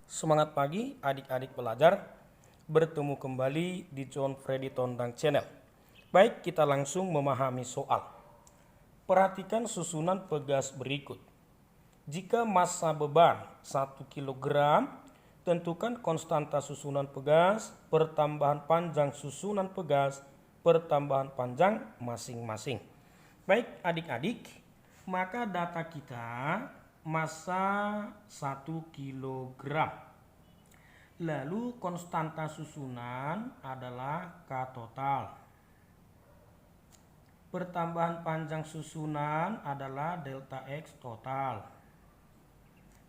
Semangat pagi adik-adik pelajar, bertemu kembali di John Freddy Tondang Channel. Baik, kita langsung memahami soal. Perhatikan susunan pegas berikut. Jika massa beban 1 kg, tentukan konstanta susunan pegas, pertambahan panjang susunan pegas, pertambahan panjang masing-masing. Baik adik-adik, maka data kita massa 1 kg. Lalu konstanta susunan adalah K total. Pertambahan panjang susunan adalah delta X total.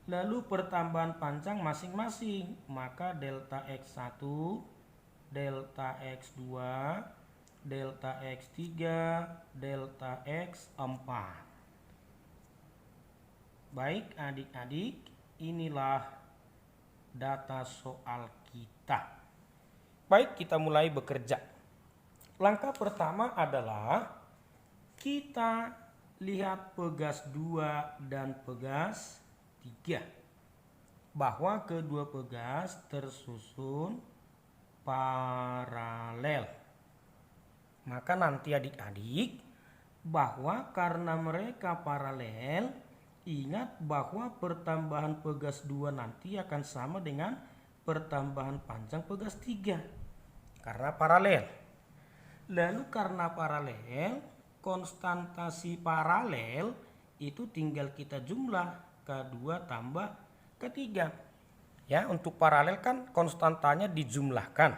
Lalu pertambahan panjang masing-masing, maka delta X1, delta X2, delta X3, delta X4. Baik adik-adik, inilah data soal kita. Baik, kita mulai bekerja. Langkah pertama adalah kita lihat pegas 2 dan pegas 3. Bahwa kedua pegas tersusun paralel. Maka nanti adik-adik, bahwa karena mereka paralel, ingat bahwa pertambahan pegas 2 nanti akan sama dengan pertambahan panjang pegas 3. Karena paralel. Lalu karena paralel, konstantasi paralel itu tinggal kita jumlah K2 tambah K3. Ya, untuk paralel kan konstantanya dijumlahkan.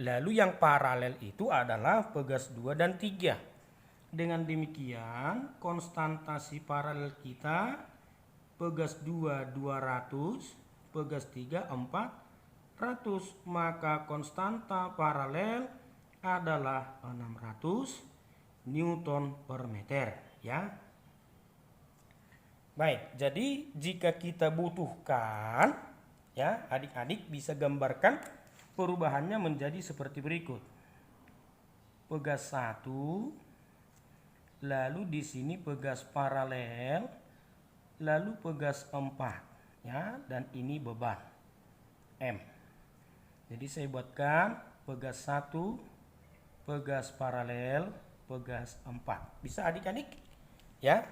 Lalu yang paralel itu adalah pegas 2 dan 3. Dengan demikian, konstantasi paralel kita pegas 2 200, pegas 3 400. Maka konstanta paralel adalah 600 Newton per meter, ya. Baik, jadi jika kita butuhkan, ya, adik-adik bisa gambarkan perubahannya menjadi seperti berikut. Pegas 1, lalu di sini pegas paralel, lalu pegas 4, ya, dan ini beban M. Jadi saya buatkan pegas 1, pegas paralel, pegas 4. Bisa adik-adik? Ya.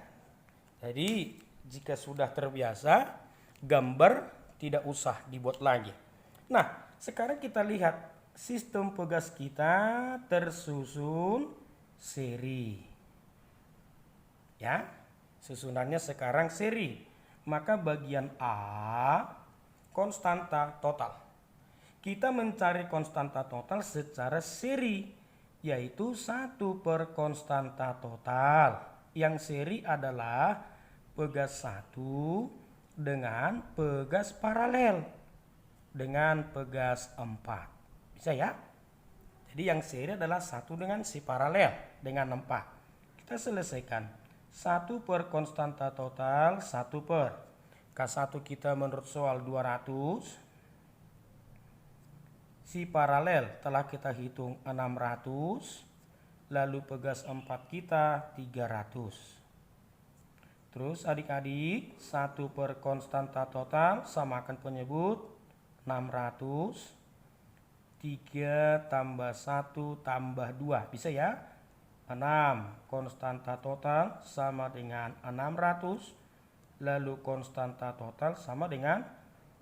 Jadi jika sudah terbiasa, gambar tidak usah dibuat lagi. Nah, sekarang kita lihat sistem pegas kita tersusun seri. Ya, susunannya sekarang seri. Maka bagian A, konstanta total. Kita mencari konstanta total secara seri, yaitu 1 per konstanta total. Yang seri adalah pegas 1 dengan pegas paralel dengan pegas 4. Bisa ya? Jadi yang seri adalah 1 dengan si paralel dengan 4. Kita selesaikan. 1 per konstanta total, 1 per K1 kita menurut soal 200. Si paralel telah kita hitung 600. Lalu pegas 4 kita 300. Terus adik-adik, 1 per konstanta total samakan penyebut 600. 3 tambah 1 tambah 2. Bisa ya? 6 konstanta total sama dengan 600. Lalu konstanta total sama dengan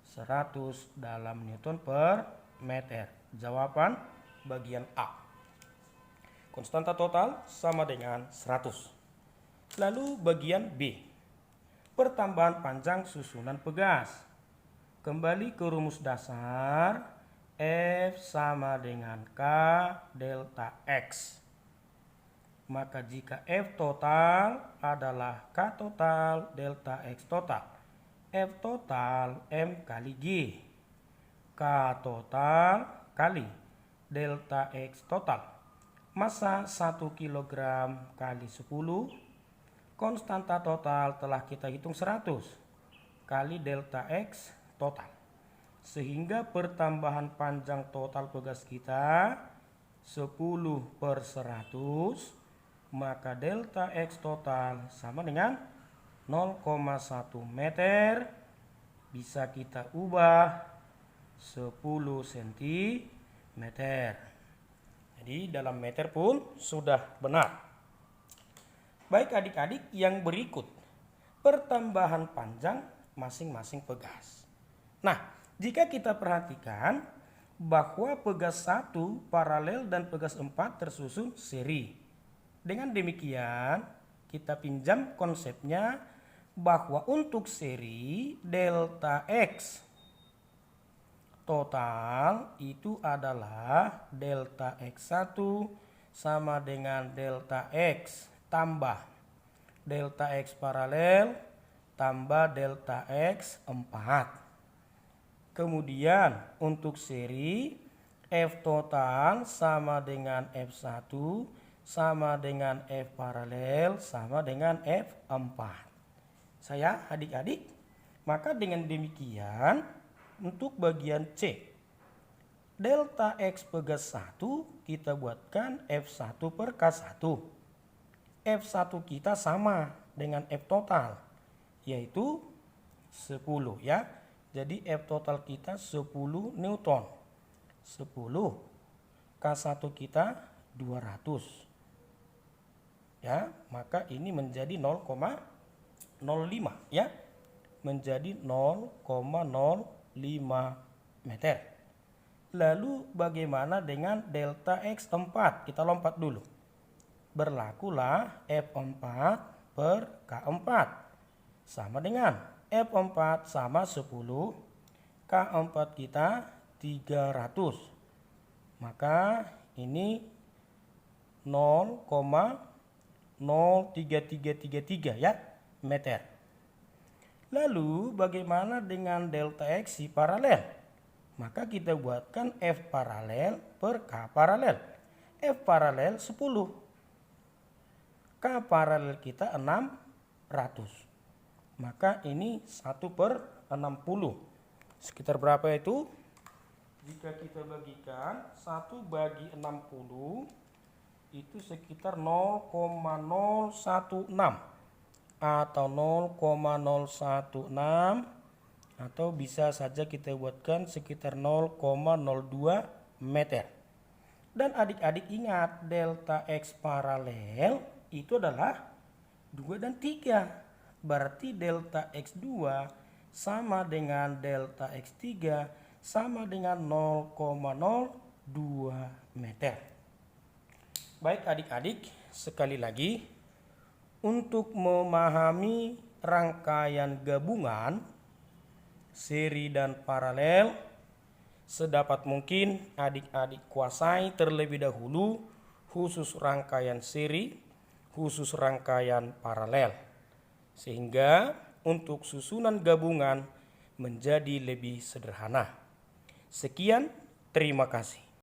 100 dalam Newton per meter. Jawaban bagian A. Konstanta total sama dengan 100. Lalu bagian B. Pertambahan panjang susunan pegas. Kembali ke rumus dasar. F sama dengan K delta X. Maka jika F total adalah K total delta X total. F total M kali G. K total kali delta X total. Massa 1 kg kali 10. Konstanta total telah kita hitung 100 kali delta X total. Sehingga pertambahan panjang total pegas kita 10 per 100. Maka delta X total sama dengan 0,1 meter bisa kita ubah 10 cm. Jadi dalam meter pun sudah benar. Baik adik-adik, yang berikut pertambahan panjang masing-masing pegas. Nah, jika kita perhatikan bahwa pegas 1 paralel dan pegas 4 tersusun seri. Dengan demikian, kita pinjam konsepnya bahwa untuk seri delta X total itu adalah delta X1 sama dengan delta X tambah delta X paralel tambah delta X4. Kemudian untuk seri F total sama dengan F1 sama dengan F paralel sama dengan F4. Saya adik-adik, maka dengan demikian untuk bagian C delta X pegas 1 kita buatkan F1 per K1. F1 kita sama dengan F total yaitu 10 ya. Jadi F total kita 10 Newton. 10 K1 kita 200. Ya, maka ini menjadi 0,05 ya. Menjadi 0,05 meter. Lalu bagaimana dengan delta X4? Kita lompat dulu. Berlakulah F4 per K4 sama dengan F4 sama 10, K4 kita 300. Maka ini 0,03333 ya meter. Lalu bagaimana dengan delta X si paralel? Maka kita buatkan F paralel per K paralel. F paralel 10. K paralel kita 600. Maka ini 1 per 60. Sekitar berapa itu? Jika kita bagikan 1 bagi 60 itu sekitar 0,016 atau 0,016 atau bisa saja kita buatkan sekitar 0,02 meter. Dan adik-adik ingat delta X paralel itu adalah 2 dan 3. Berarti delta X2 sama dengan delta X3 sama dengan 0,02 meter. Baik adik-adik, sekali lagi untuk memahami rangkaian gabungan seri dan paralel, sedapat mungkin adik-adik kuasai terlebih dahulu khusus rangkaian seri, khusus rangkaian paralel. Sehingga untuk susunan gabungan menjadi lebih sederhana. Sekian, terima kasih.